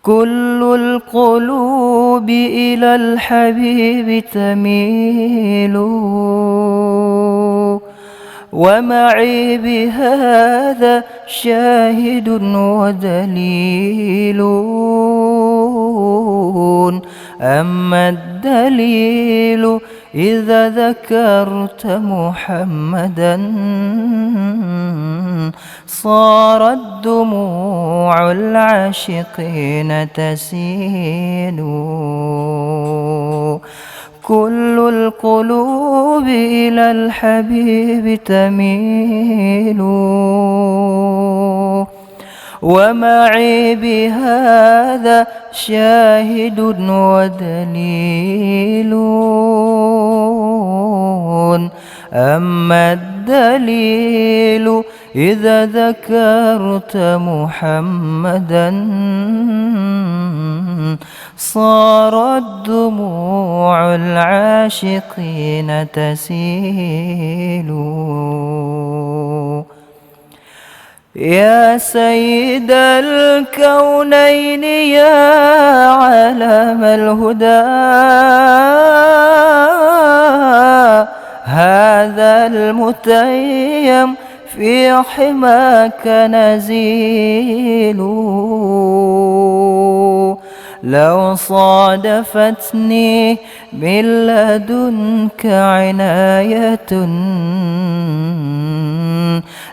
كل القلوب إلى الحبيب تميل، ومعي بهذا شاهد ودليل. أما الدليل إذا ذكرت محمدا صارت دموع العاشقين تسيل. كل القلوب إلى الحبيب تميل، ومعي بهذا شاهد ودليل. أما الدليل إذا ذكرت محمدا صارت دموع العاشقين تسيل. يا سيد الكونين يا علم الهدى، هذا المتيم في حماك نزيل. لو صادفتني من لدنك عناية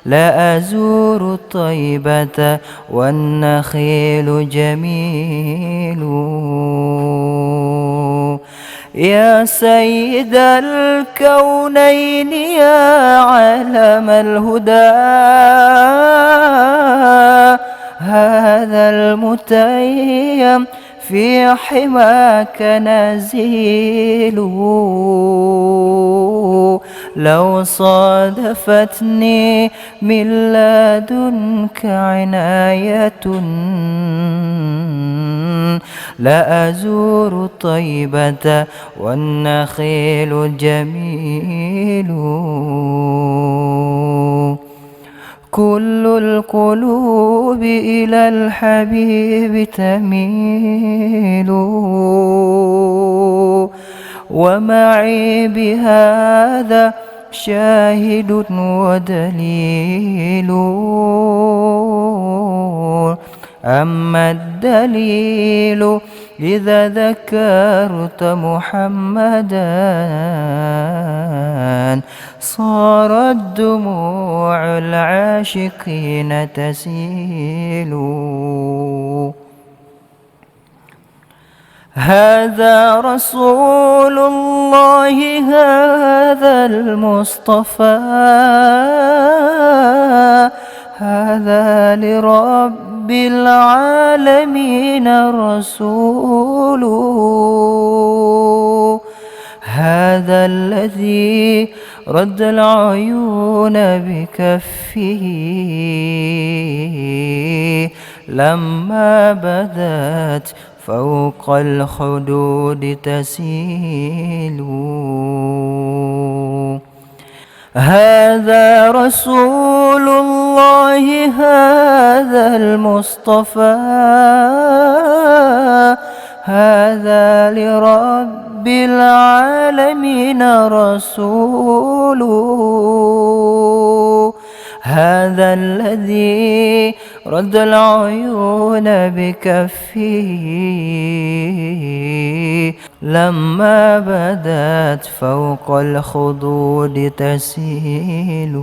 لأزور طيبة والنخيل جميل. يا سيد الكونين يا علم الهدى، هذا المتيم في حماك نزيل. لو صادفتني من لدنك عناية لأزور طيبة والنخيل جميل. كل القلوب إلى الحبيب تميل، ومعي بهذا شاهد ودليل. أما الدليل إذا ذكرت محمدا صارت دموع العاشقين تسيل. هذا رسول الله هذا المصطفى، هذا لرب العالمين رسول. هذا الذي رد العيون بكفه لما بدت فوق الخدود تسيل. هذا رسول الله هذا المصطفى، هذا لرب العالمين رسول. هذا الذي رد العيون بكفه لما بدت فوق الخدود تسيل.